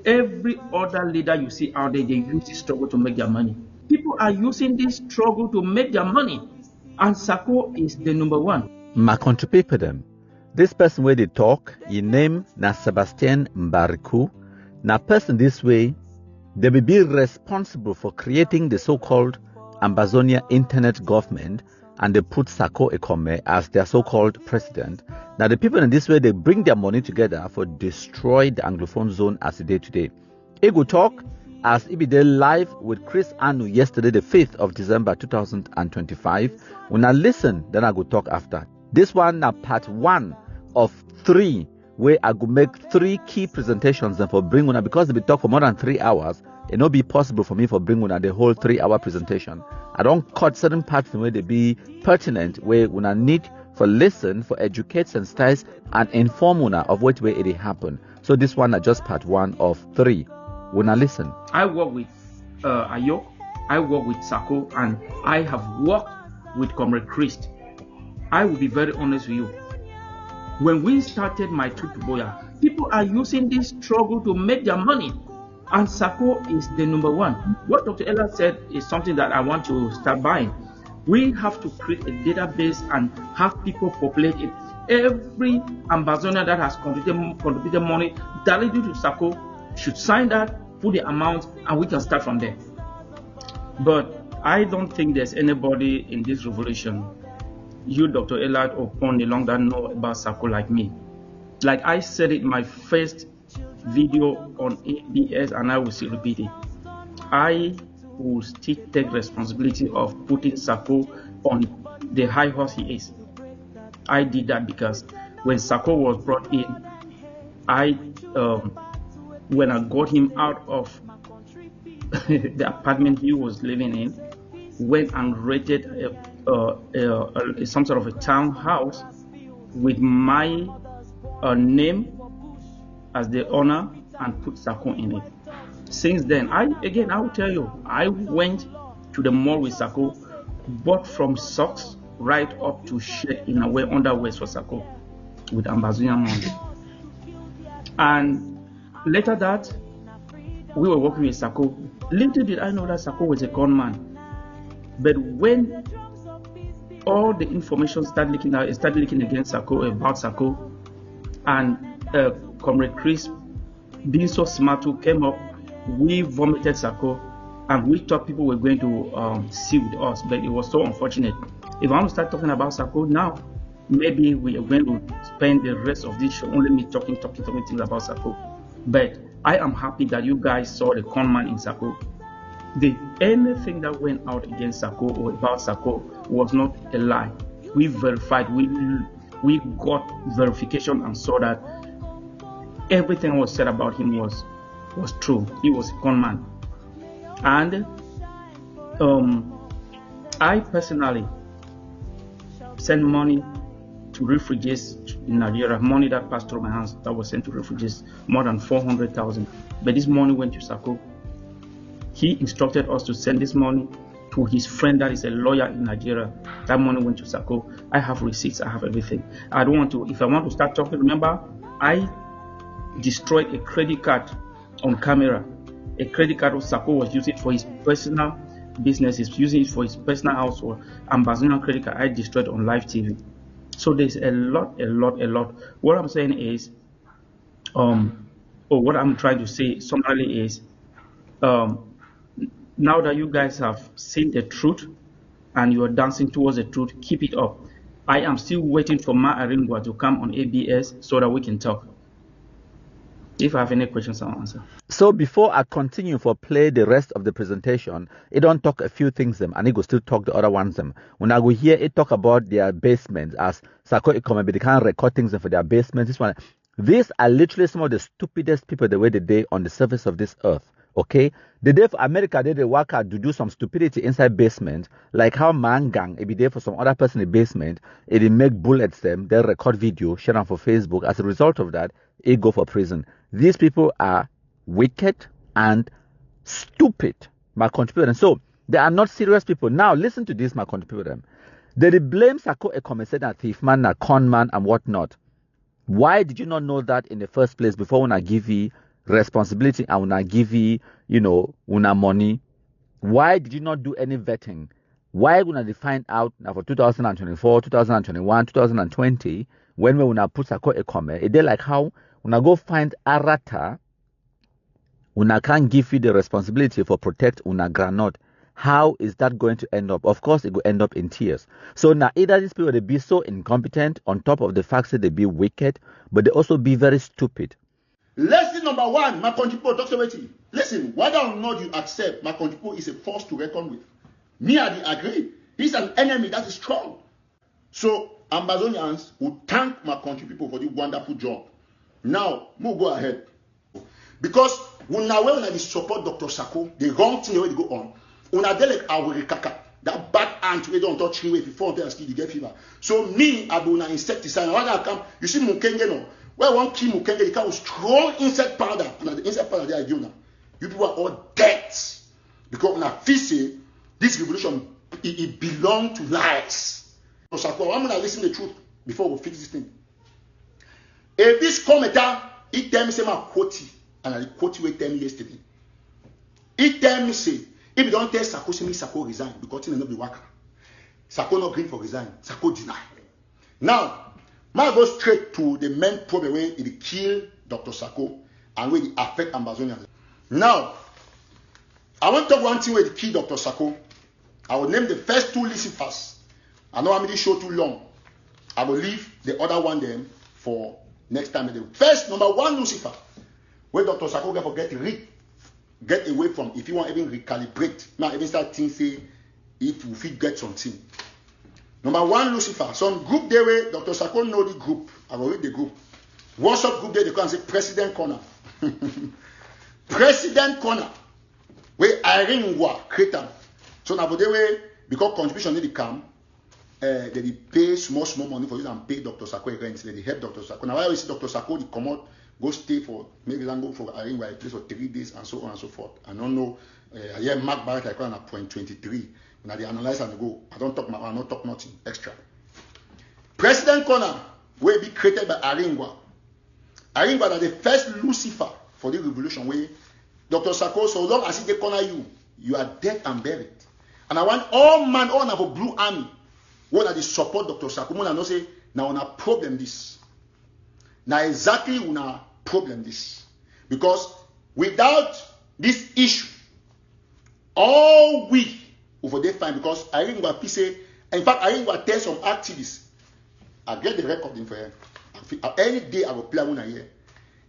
Every other leader you see out there, they use this struggle to make their money. People are using this struggle to make their money, and Sako is the number one. My country people them. This person where they talk, he name na Sebastian Mbariku. Na person this way, they will be responsible for creating the so-called Ambazonia Internet Government, and they put Sako Ikome as their so-called president. Now the people in this way, they bring their money together for destroy the Anglophone zone as a day today. He go talk as he be there live with Chris Anu yesterday, the 5th of December 2025. When I listen, then I go talk after. This one now part 1 of 3, where I go make 3 key presentations and for bring una, because they be talk for more than 3 hours. It not be possible for me for bring una the whole 3-hour presentation. I don't cut certain parts where they be pertinent, where una need for listen, for educate, sensitize, and inform una of what way it happen. So this one is just part 1 of 3. When I listen, I work with Ayok, I work with Sako, and I have worked with Comrade Christ. I will be very honest with you. When we started my trip to Boya, people are using this struggle to make their money, and Sako is the number one. What Dr. Ella said is something that I want to start buying. We have to create a database and have people populate it. Every Ambazonia that has contributed money directly to Sako should sign that, put the amount, and we can start from there. But I don't think there's anybody in this revolution, you, Dr. Ella, or Nilong, that know about Sako like me. Like I said it in my first video on ABS, and I will still repeat it. I will still take responsibility of putting Sako on the high horse he is. I did that because when Sako was brought in, when I got him out of the apartment he was living in, went and rented some sort of a townhouse with my name as the owner and put Sako in it. Since then, I will tell you, I went to the mall with Sako, bought from socks right up to shirt in a way underwear for Sako with Ambazonia money. And later that, we were working with Sako. Little did I know that Sako was a Conman. But when all the information started leaking out, it started leaking against Sako, about Sako, and Comrade Chris, being so smart, who came up, we vomited Sako, and we thought people were going to see with us, but it was so unfortunate. If I want to start talking about Sako now, maybe we are going to spend the rest of this show only me talking things about Sako. But I am happy that you guys saw the Conman in Sako. Anything that went out against Sako or about Sako was not a lie. We verified, we got verification and saw that everything was said about him was true. He was a Conman. And I personally sent money to refugees in Nigeria, money that passed through my hands that was sent to refugees, more than 400,000. But this money went to Sako. He instructed us to send this money to his friend that is a lawyer in Nigeria. That money went to Sako. I have receipts, I have everything. I don't want to, if I want to start talking, remember, I destroyed a credit card on camera. A credit card of Sako was using it for his personal business, he's using it for his personal household. Ambazonian credit card I destroyed on live TV. So there's a lot. What I'm saying is, or what I'm trying to say summarily is, now that you guys have seen the truth and you are dancing towards the truth, keep it up. I am still waiting for Ma Aringwa to come on ABS so that we can talk. If I have any questions, I'll answer. So before I continue for play the rest of the presentation, it don't talk a few things them, and it go still talk the other ones them. When I go here, it talk about their basement as Sako Ikome, but they can't record things for their basement. This one, these are literally some of the stupidest people the way they on the surface of this earth. Okay, the day for America, they work out to do some stupidity inside basement, like how Mangang, it be there for some other person in the basement, it make bullets them, they record video, share them for Facebook. As a result of that, it go for prison. These people are wicked and stupid, my country. And so they are not serious people. Now listen to this, my country. They blame Sako Ikome, said that thief man, a con man, and whatnot. Why did you not know that in the first place before when I give you responsibility and una give una money. Why did you not do any vetting? Why una they find out now for 2024, 2021, 2020 when we una put Sako Ikome? It dey like how una go find Arata, una can't give you the responsibility for protect una granite. How is that going to end up? Of course, it will end up in tears. So now either these people they be so incompetent on top of the fact that they be wicked, but they also be very stupid. Lesson number one, my country people, Dr. Weti. Listen, whether or not you accept, my country people is a force to reckon with. Me, I agree. He's an enemy that is strong. So Amazonians will thank my country people for the wonderful job. Now, we'll go ahead. Because when they support Dr. Sako, the wrong thing the way they go on. Una delek awurikaka, that bad ant we don't touch him if you fall there you get fever. So me, I do na insecticide. When I come, you see mukenge no. Where one kill mukenge, the kind of strong insect powder. And the insect powder there I do now. You people are all dead. Because when I feel say this revolution it belongs to lies. So Sako, I'm gonna listen to the truth before we fix this thing. If this commenter, it tell me say my quote, and I quote you tell me yesterday. It tell me say. If you don't tell Sako, say me Sako resign because he not be worker. Sako not green for resign. Sako deny. Now, I go straight to the main problem where it kill Dr. Sako and where it affect Ambazonians. Now, I want to talk one thing where it kill Dr. Sako. I will name the first two Lucifers. I know I'm going to show too long. I will leave the other one then for next time. First, number one Lucifer, where Dr. Sako get away from if you want even recalibrate. Now even start thinking say if you fit get something. Number one, Lucifer. Some group there where Dr. Sako know the group. I will read the group. WhatsApp group there they come and say President Corner. President Corner. Where Irene Ngwa create them. So now they way because contribution need to come, they pay small money for this and pay Dr. Sako rent. They help Dr. Sako. Now why we see Dr. Sako they come out. Go stay for maybe go for a place for 3 days and so on and so forth. I don't know. I hear Mark Barrett I call on point 23. When they analyze and go, I don't talk nothing extra. President Corner will be created by Aringwa. Aringwa are the first Lucifer for the revolution where Dr. Sako, so long as he corner you are dead and buried. And I want all man on of a blue army when they support Dr. Sako. When I know say now on a problem this. Now exactly una problem this because without this issue all we over there fine because I think what say in fact I think what tell some activists I get the recording for him any day I will play one here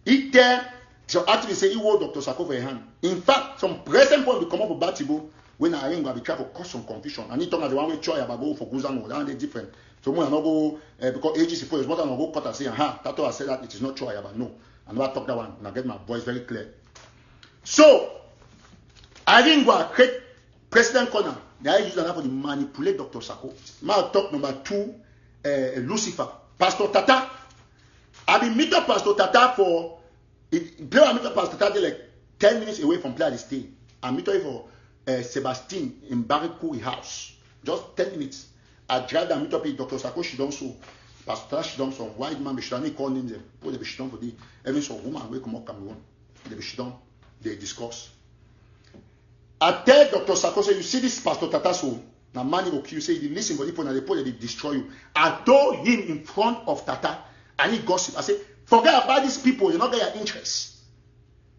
it tell some activists say he want Dr. Sako for a hand in fact some present point will come up with Batibo when I think will be try to cause some confusion and he talk about the one way choice about go for Guzano that one different so when I not go because agency for is what I not go cut and say Tato has said that it is not choice but no. And I talk that one, and I get my voice very clear. So, I think what create President Corner, they use that for to manipulate Dr. Sako. Now talk number two, Lucifer. Pastor Tata. I been meet up Pastor Tata for meet up Pastor Tata like 10 minutes away from Playa Stay. I meet up for Sebastian Mbariku house. Just 10 minutes. I drive and meet up with Dr. Sako, she done so. Pastor she done some white man, but she don't call names them. What they be done for the even some woman will come up Cameroon. They be done, they discuss. I tell Dr. Sako, say, you see this Pastor Tata so now man will kill you, say you listen for the people and they put they destroy you. I told him in front of Tata and he gossip. I say, forget about these people, you're not their interest.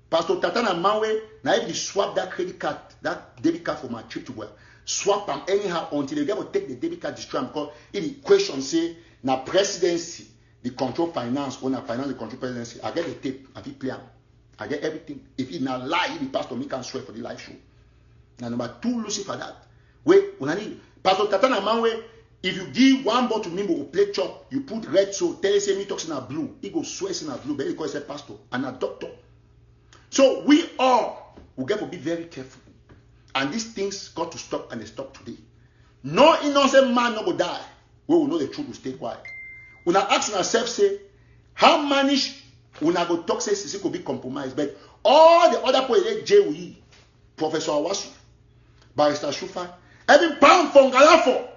Pastor Tata and Manwe, now if you swap that credit card, that debit card for my trip to work, swap them anyhow until they get to take the debit card destroy them because in the question say now presidency, the control finance, when I finance the control presidency, I get the tape, I play them. I get everything. If it not lie, the pastor me can swear for the live show. Now number two, Lucifer that. Wait, when I need Pastor Tatana Manwe, if you give one bottle to me will play chop, you put red so tell say me talks in a blue, he go swear in a blue, but he calls a pastor and a doctor. So we all will get to be very careful. And these things got to stop and they stop today. No innocent man no go die. We will know the truth will stay quiet. When I ask ourselves, say, how manage when I go talk say this could be compromised? But all the other people like JWE, Professor Awasu, Barrister Shufa, every pound from Galafo.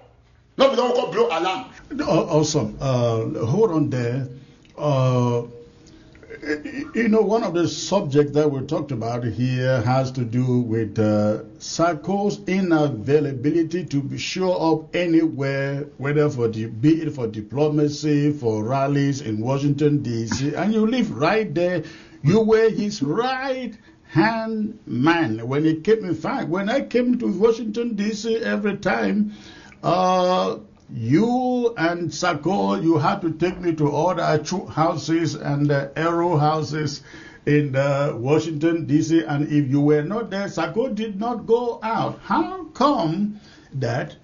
No, we don't call blow alarm. Awesome. Hold on there. You know, one of the subjects that we talked about here has to do with Sako's inavailability to show up anywhere, whether be it for diplomacy, for rallies in Washington, D.C., and you live right there. You were his right-hand man. When he came, in fact, when I came to Washington, D.C. every time, you and Sako, you had to take me to all the Achu houses and the Aero houses in Washington, D.C. And if you were not there, Sako did not go out. How come that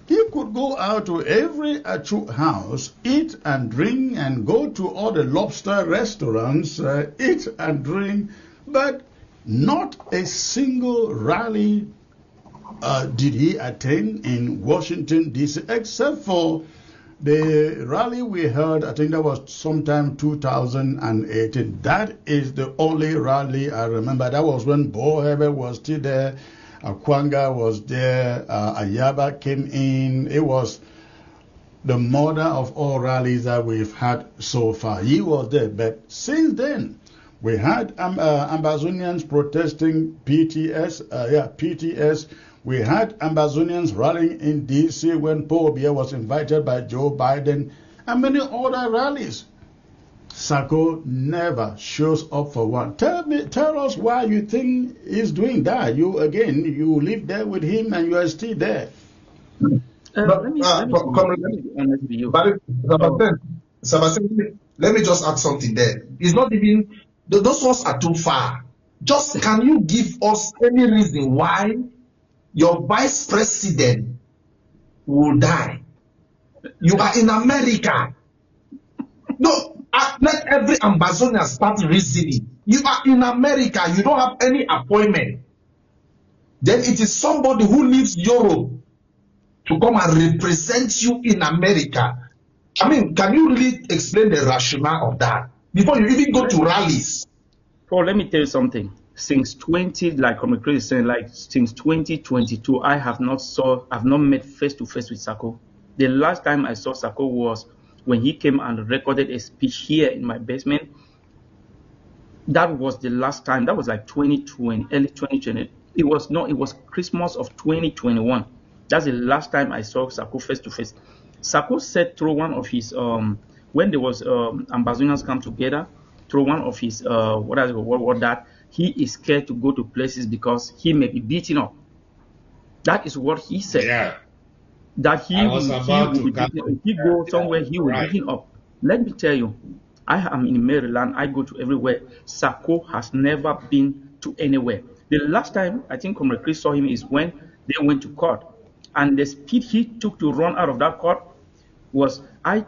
he could go out to every Achu house, eat and drink, and go to all the lobster restaurants, eat and drink, but not a single rally did he attend in Washington, D.C., except for the rally we heard, I think that was sometime 2018. That is the only rally I remember. That was when Bo Herbert was still there, Akwanga was there, Ayaba came in. It was the mother of all rallies that we've had so far. He was there. But since then, we had Ambazonians protesting PTS. We had Ambazonians rallying in D.C. when Paul Biya was invited by Joe Biden, and many other rallies. Sako never shows up for one. Tell us why you think he's doing that. You live there with him and you are still there. Let me Sebastian, let me just add something there. It's not even, those ones are too far. Just can you give us any reason why your vice president will die? You are in America. No, let every Ambazonian start reasoning. You are in America. You don't have any appointment. Then it is somebody who leaves Europe to come and represent you in America. I mean, can you really explain the rationale of that before you even go to rallies? Paul, let me tell you something. Since like Chris is saying, like since 2022, I have not met face to face with Sako. The last time I saw Sako was when he came and recorded a speech here in my basement. That was the last time. That was like 2020, early 2020. It was Christmas of 2021. That's the last time I saw Sako face to face. Sako said through one of his when there was Ambazonians come together, through one of his that he is scared to go to places because he may be beaten up. That is what he said. Yeah. That he will if he go somewhere, he will be beaten up. Let me tell you, I am in Maryland. I go to everywhere. Sako has never been to anywhere. The last time I think Comrade Chris saw him is when they went to court. And the speed he took to run out of that court I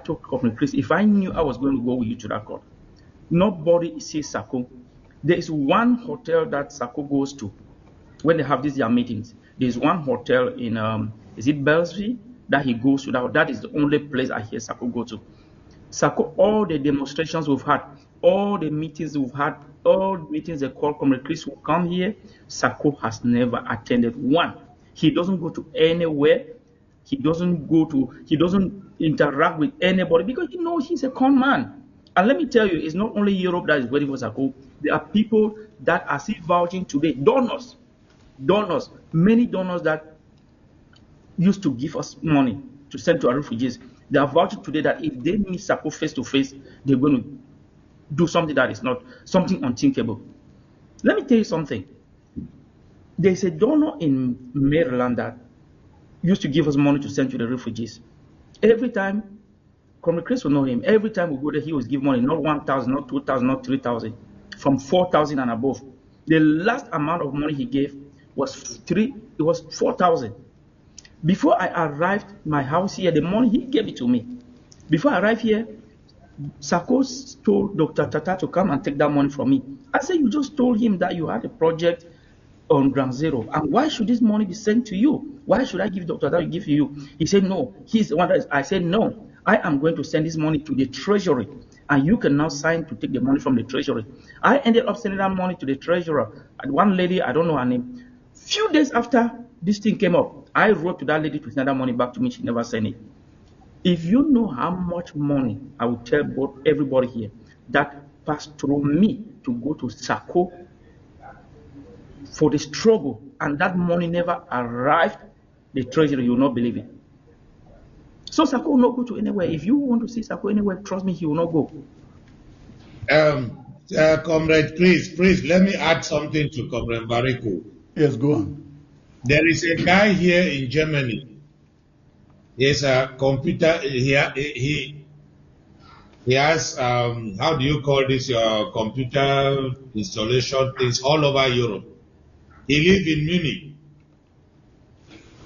told Comrade Chris, if I knew I was going to go with you to that court, nobody sees Sako. There is one hotel that Sako goes to when they have these meetings. There is one hotel in is it Bellevue that he goes to. That is the only place I hear Sako go to. Sako, all the demonstrations we've had, all the meetings we've had, all the meetings they call Comrade Chris will come here, Sako has never attended one. He doesn't go to anywhere. He doesn't interact with anybody because he knows he's a con man. And let me tell you, it's not only Europe that is waiting for Sako. There are people that are still vouching today, donors, many donors that used to give us money to send to our refugees. They are vouching today that if they meet Sako face to face, they're going to do something that is not something unthinkable. Let me tell you something. There's a donor in Maryland that used to give us money to send to the refugees. Every time, Comrade Chris will know him. Every time we go there, he was give money, not 1,000, not 2,000, not 3,000, from 4,000 and above. The last amount of money he gave was 4,000. Before I arrived my house here, the money he gave it to me. Before I arrived here, Sako told Dr. Tata to come and take that money from me. I said, you just told him that you had a project on Ground Zero, and why should this money be sent to you? Why should I give Dr. Tata to give to you? He said, no, he's the one that is. I said, no, I am going to send this money to the treasury, and you can now sign to take the money from the treasury. I ended up sending that money to the treasurer. And one lady, I don't know her name, few days after this thing came up, I wrote to that lady to send that money back to me. She never sent it. If you know how much money, I will tell everybody here, that pass through me to go to Sako for the struggle, and that money never arrived the treasury, you will not believe it. So Sako will not go to anywhere. If you want to see Sako anywhere, trust me, he will not go. Comrade, please, let me add something to Comrade Mbariku. Yes, go on. There is a guy here in Germany. He's a computer. He has how do you call this? Your computer installation things all over Europe. He lives in Munich.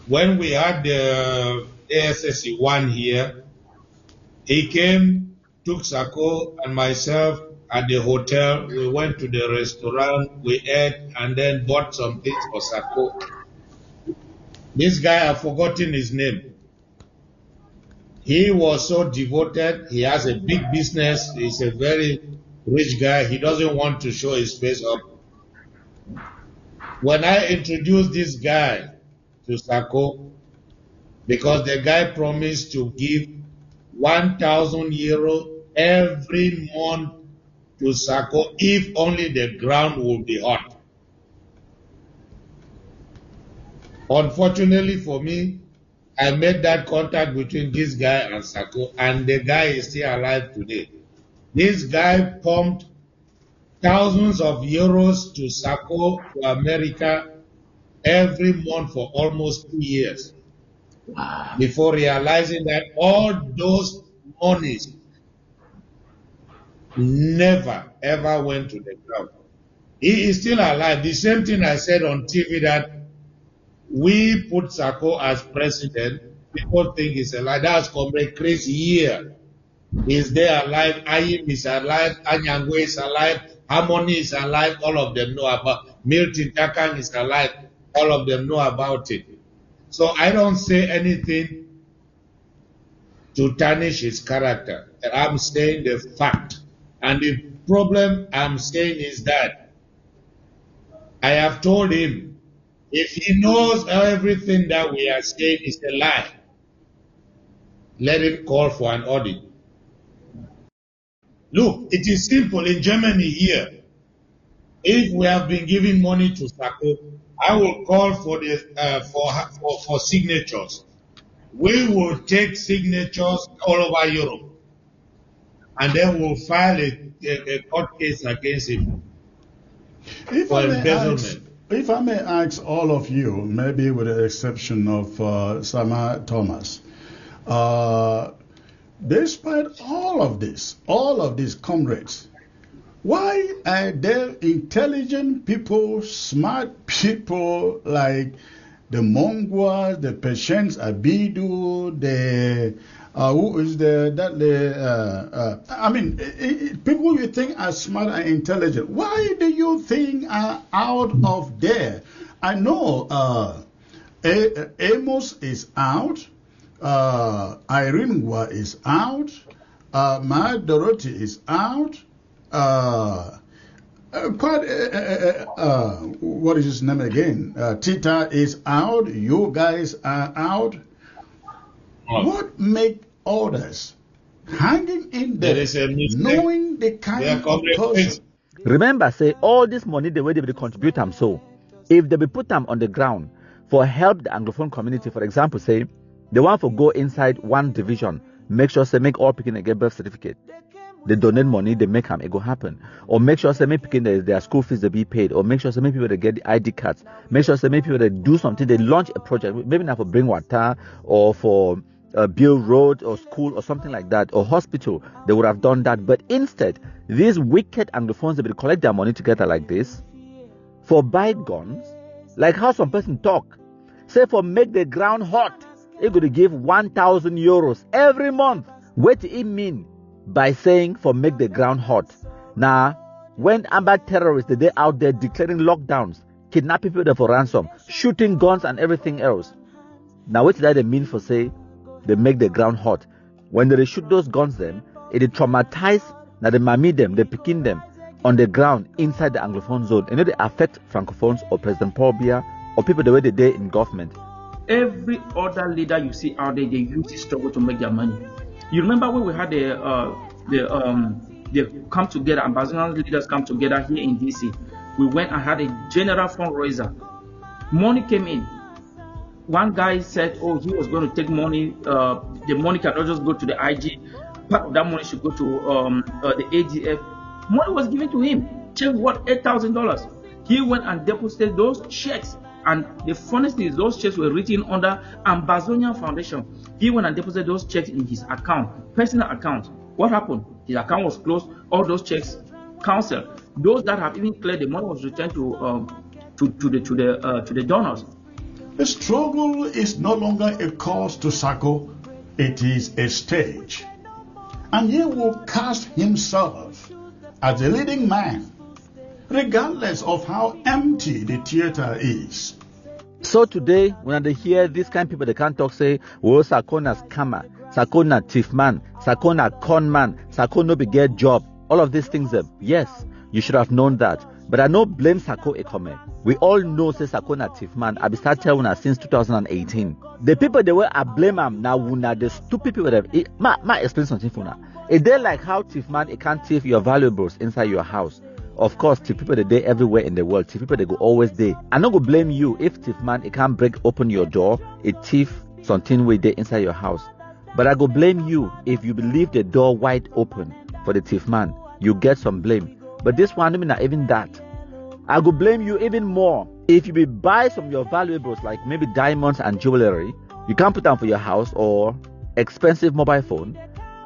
When we had the ASSE 1 here, he came, took Sako and myself at the hotel. We went to the restaurant, we ate, and then bought some things for Sako. This guy, I've forgotten his name. He was so devoted. He has a big business. He's a very rich guy. He doesn't want to show his face up. When I introduced this guy to Sako, because the guy promised to give 1,000 euro every month to Sako if only the ground will be hot. Unfortunately for me, I made that contact between this guy and Sako, and the guy is still alive today. This guy pumped thousands of euros to Sako to America every month for almost 2 years. Wow. Before realizing that all those monies never ever went to the ground. He is still alive. The same thing I said on TV, that we put Sako as president. People think he's alive. That's Comrade Chris here. He's there alive. Ayim is alive. Anyangwe is alive. Harmony is alive. All of them know about. Milton Takang is alive. All of them know about it. So I don't say anything to tarnish his character. I'm saying the fact. And the problem I'm saying is that I have told him, if he knows everything that we are saying is a lie, let him call for an audit. Look, it is simple in Germany here. If we have been giving money to Sako, I will call for the for signatures. We will take signatures all over Europe, and then we'll file a court case against him for embezzlement. If I may ask all of you, maybe with the exception of Sama Thomas, despite all of this, comrades, why are there intelligent people, smart people like the Mongwa, the Patience Abidu, the who is people you think are smart and intelligent, why do you think are out of there? I know Amos is out, Irene Ngwa is out, Maya Dorothy is out, what is his name again? Tita is out, you guys are out. What make others hanging in there, knowing the kind of person? Remember, say all this money the way they will contribute them. So if they will put them on the ground for help the Anglophone community, for example, say they want to go inside one division, make sure say make all picking a get birth certificate. They donate money, they make them, it go happen. Or make sure say make picking their school fees they be paid, or make sure say make people they get the ID cards, make sure say make people they do something, they launch a project, maybe not for bring water or for build road or school or something like that, or hospital. They would have done that, but instead these wicked Anglophones, they will collect their money together like this for buy guns, like how some person talk, say for make the ground hot, it going to give 1,000 euros every month. What do it mean by saying for make the ground hot? Now, when armed terrorists they out there declaring lockdowns, kidnapping people for ransom, shooting guns and everything else. Now, what did they mean for say they make the ground hot? When they shoot those guns, them it traumatize. Now they mammy them, they picking them on the ground inside the Anglophone zone, and they affect Francophones or President Paul Biya or people the way they did in government. Every other leader you see out there, they use this struggle to make their money. You remember when we had the they come together, Ambazonian leaders come together here in DC. We went and had a general fundraiser. Money came in. One guy said, oh, he was going to take money. The money cannot just go to the IG. Part of that money should go to the ADF. Money was given to him. Check worth $8,000. He went and deposited those checks. And the funniest thing is those checks were written under Ambazonian Foundation. He went and deposited those checks in his account, personal account. What happened? His account was closed. All those checks canceled. Those that have even cleared, the money was returned to the donors. The struggle is no longer a cause to Sako, it is a stage. And he will cast himself as a leading man, regardless of how empty the theater is. So today, when they hear these kind of people, they can't talk, say, oh, Sako na scammer, Sako na thief man, Sako na conman, Sako no be get job. All of these things, yes, you should have known that. But I don't blame Sako Ikome. We all know say Sako na thief man. I be start telling her since 2018. The people they were I blame them now. The stupid people that ma explain something for now. It they like how thief man it can't thief your valuables inside your house. Of course, thief people they day everywhere in the world. Thief people they go always there. I'm not gonna blame you if thief man it can't break open your door. It thief something way there inside your house. But I go blame you if you leave the door wide open for the thief man. You get some blame. But this one, I mean, not even that. I go blame you even more if you be buy some of your valuables like maybe diamonds and jewelry. You can't put them for your house or expensive mobile phone,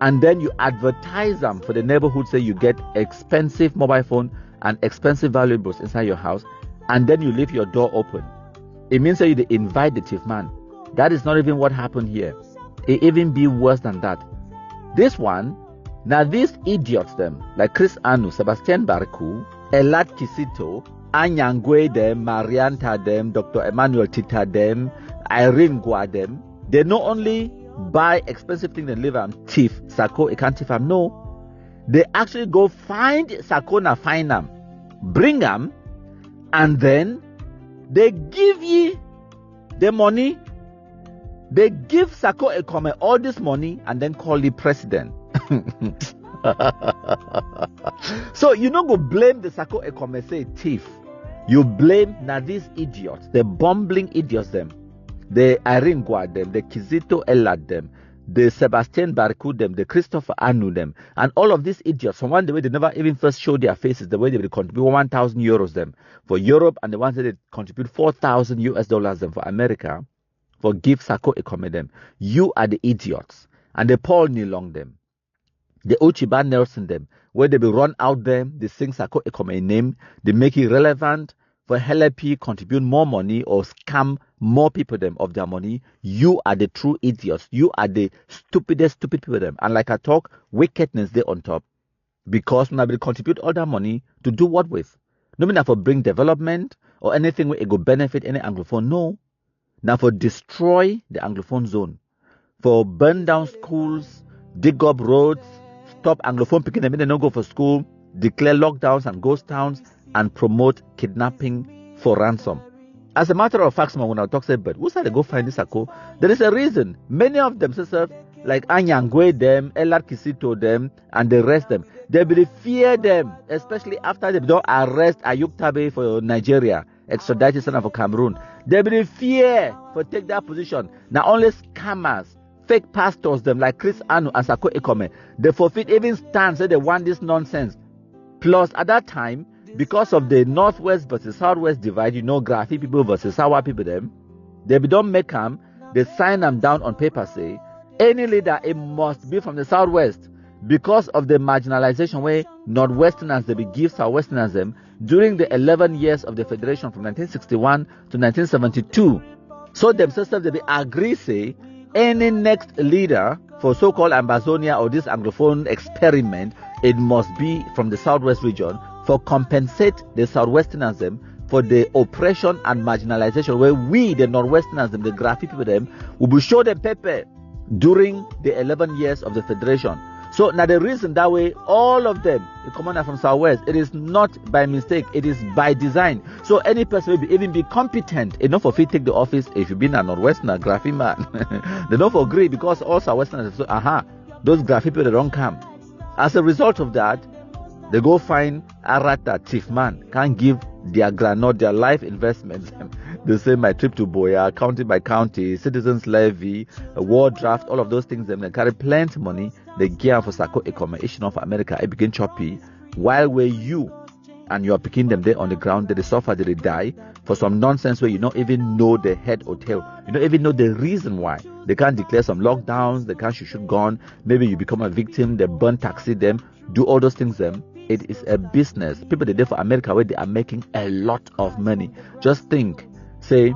and then you advertise them for the neighborhood. Say you get expensive mobile phone and expensive valuables inside your house, and then you leave your door open. It means that you invite the thief man. That is not even what happened here. It even be worse than that. This one. Now these idiots them, like Chris Anu, Sebastian Mbariku, Elat Kisito, Anyangwe them, Marianta them, Dr. Emmanuel Tita them, Irene Gua them, they not only buy expensive things and live and thief, Sako, it can't thief them, no. They actually go find Sako na find them, bring them, and then they give ye the money, they give Sako Ikome all this money and then call the president. So you don't go blame the Sako Ikome say thief. You blame now these idiots, the bumbling idiots them, the Irene Gua them, the Kizito Elad them, the Sebastian Mbariku them, the Christopher Anu them, and all of these idiots. From one the way they never even first show their faces, the way they will contribute 1,000 euros them for Europe, and the ones that they contribute 4,000 US dollars them for America, for give Sako Ikome them. You are the idiots, and the Paul Nilong them. The Ochiba Nelson them, where they will run out them, they sing Sako Ikome name, they make it relevant for LP contribute more money or scam more people them of their money. You are the true idiots. You are the stupid people them. And like I talk, wickedness they on top. Because when they contribute all that money to do what with? No mean for bring development or anything where it go benefit any Anglophone. No. Now for destroy the Anglophone zone. For burn down schools, dig up roads, stop Anglophone picking them in and not go for school, declare lockdowns and ghost towns, and promote kidnapping for ransom. As a matter of fact, when I talk say, but who said they go find this Sako? There is a reason. Many of them, like Anyangwe them, Elar Kisito them, and the rest them, they will fear them, especially after they don't arrest Ayuk Tabe for Nigeria, extradited son for Cameroon. They will fear for take that position. Now only scammers, fake pastors them like Chris Anu and Sako Ikome, they forfeit even stand, say they want this nonsense. Plus at that time, because of the northwest versus southwest divide, Grafi people versus Sawa people them, they don't make them, they sign them down on paper, say any leader it must be from the southwest, because of the marginalization where northwesterners they be give southwesterners them during the 11 years of the federation from 1961 to 1972. So themselves they be agree say any next leader for so-called Ambazonia or this Anglophone experiment, it must be from the southwest region for compensate the southwesterners them for the oppression and marginalization where we, the northwesterners them, the Grafi people them, will be show them paper during the 11 years of the federation. So now the reason that way, all of them, the commander from Southwest, it is not by mistake, it is by design. So any person will even be competent enough for fit take the office if you been a Northwesterner, Grafi man. They don't agree because all Southwesterners say, those Grafi people they don't come. As a result of that, They go find Arata, chief man, can't give their grandeur, their life investments. They say my trip to Boya, county by county, citizens levy, a war draft, all of those things. They carry plenty money. They gear for Sako Ikome, Asian of America. I begin choppy. While where you and you are picking them there on the ground, they suffer, they die for some nonsense where you don't even know the head or tail. You don't even know the reason why. They can't declare some lockdowns, they can't shoot gun. Maybe you become a victim, they burn taxi them, do all those things them. It is a business. People they there for America where they are making a lot of money. Just think, say,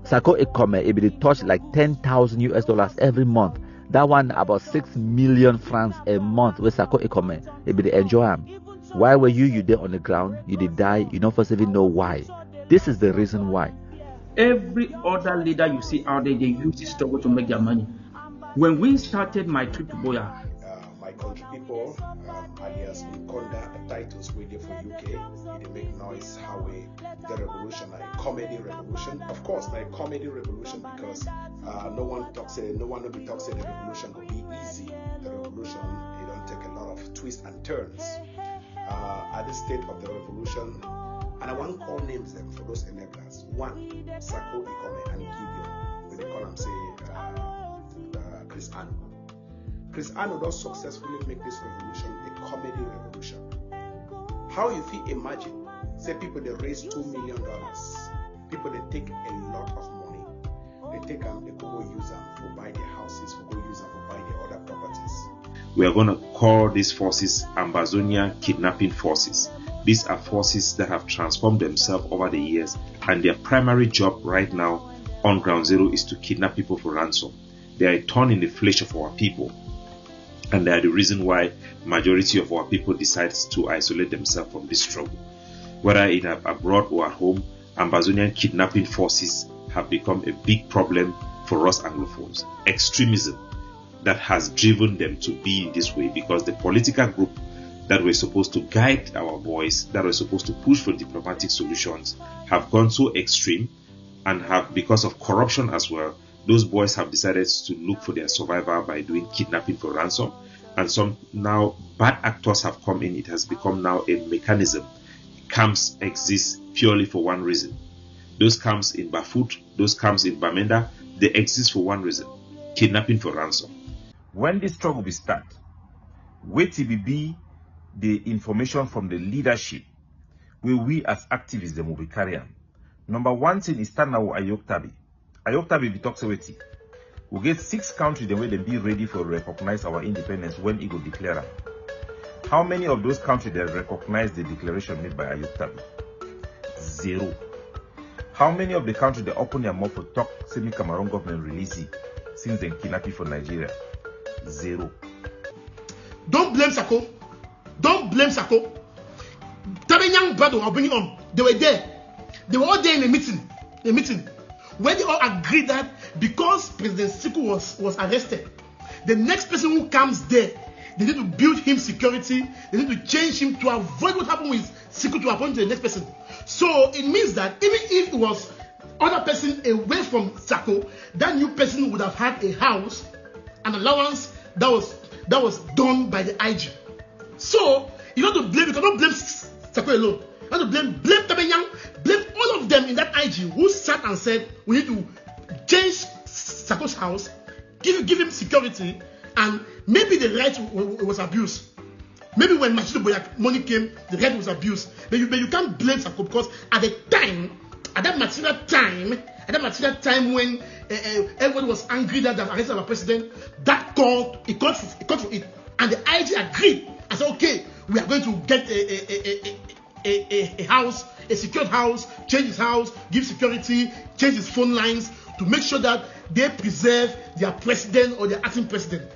Sako Ikome, it will touch like 10,000 US dollars every month. That one about 6 million francs a month with Sako Ikome. It will enjoy them. Why were you there on the ground? You did die. You don't first even know why. This is the reason why. Every other leader you see out there, they use this struggle to make their money. When we started my trip to Boya, my country people, alias Nkonda, titles waiting for UK, they make noise how the revolution, like comedy revolution. Of course, like comedy revolution because no one will talk say the revolution will be easy. The revolution, it don't take a lot of twists and turns. At the state of the revolution, and I want to call names them for those enablers. One, Sako Ikome and Gideon, when they call them say Chris Ano. Chris Ano does successfully make this revolution a comedy revolution. How you feel imagine, say people they raise $2 million, people they take a lot of money, they take them, they go use them for buy their houses, for go use them for buy their other properties. We are going to call these forces Ambazonia kidnapping forces. These are forces that have transformed themselves over the years, and their primary job right now on ground zero is to kidnap people for ransom. They are a thorn in the flesh of our people, and they are the reason why majority of our people decides to isolate themselves from this struggle. Whether in abroad or at home, Ambazonian kidnapping forces have become a big problem for us Anglophones. Extremism that has driven them to be in this way, because the political group that were supposed to guide our voice, that were supposed to push for diplomatic solutions, have gone so extreme, and have, because of corruption as well, those boys have decided to look for their survival by doing kidnapping for ransom. And some now bad actors have come in. It has become now a mechanism. Camps exist purely for one reason. Those camps in Bafut, those camps in Bamenda, they exist for one reason: kidnapping for ransom. When this struggle will start, wait till be the information from the leadership where we as activists will be carrying. Number one thing is stand now Ayoktabi. Ayoktabi be talks with it. We get 6 countries the way they be ready for recognize our independence when it will declare them. How many of those countries that recognize the declaration made by Ayoktabi? 0. How many of the countries that open their mouth for talk semi-Cameroon government release it since they kidnapping for Nigeria? 0. Don't blame Sako. Don't blame Sako. Tabenyang brother are bringing on. They were there. They were all there in a meeting. Where they all agreed that because President Siku was arrested, the next person who comes there, they need to build him security. They need to change him to avoid what happened with Siku to appoint the next person. So it means that even if it was other person away from Sako, that new person would have had a house, an allowance that was done by the IG. So you don't have to blame. You cannot blame Sako alone. You have to blame Tabenyang, blame all of them in that IG who sat and said we need to change Sako's house, give him security, and maybe the right was abused. Maybe when Machito Boyak money came, the right was abused. But you can't blame Sako because at that material time when everybody was angry that they arrested our president, that called for it, and the IG agreed and said, okay, we are going to get a house, a secured house, change his house, give security, change his phone lines to make sure that they preserve their president or their acting president.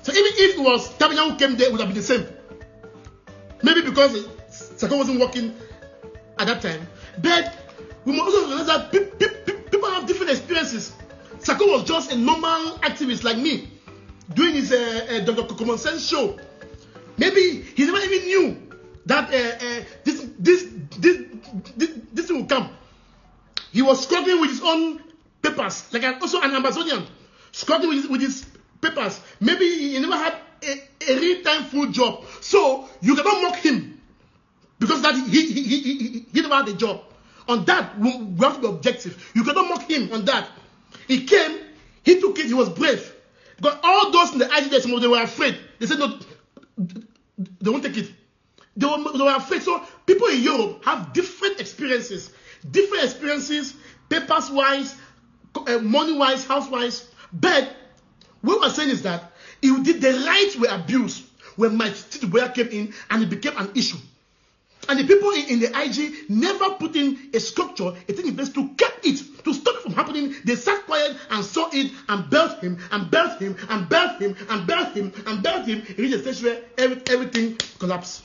So even if it was Tabenyang who came there, it would have been the same. Maybe because Sako wasn't working at that time. But we must also realize that people have different experiences. Sako was just a normal activist like me, doing his Dr. Common Sense show. Maybe he never even knew that this thing will come. He was struggling with his own papers, like also an Amazonian, struggling with his papers. Maybe he never had a real-time full job. So you cannot mock him because that he never had a job. On that, we have to be objective. You cannot mock him on that. He came, he took it, he was brave. Because all those in the IGD, they were afraid. They said, no, they won't take it. They were afraid. So people in Europe have different experiences, papers-wise, money-wise, house-wise. But what we're saying is that the rights were abused when my Boya came in and it became an issue. And the people in the IG never put in a structure, a thing in place to keep it, to stop it from happening. They sat quiet and saw it and belt him and belt him and belt him and belt him and belt him. It reached a stage where everything collapsed.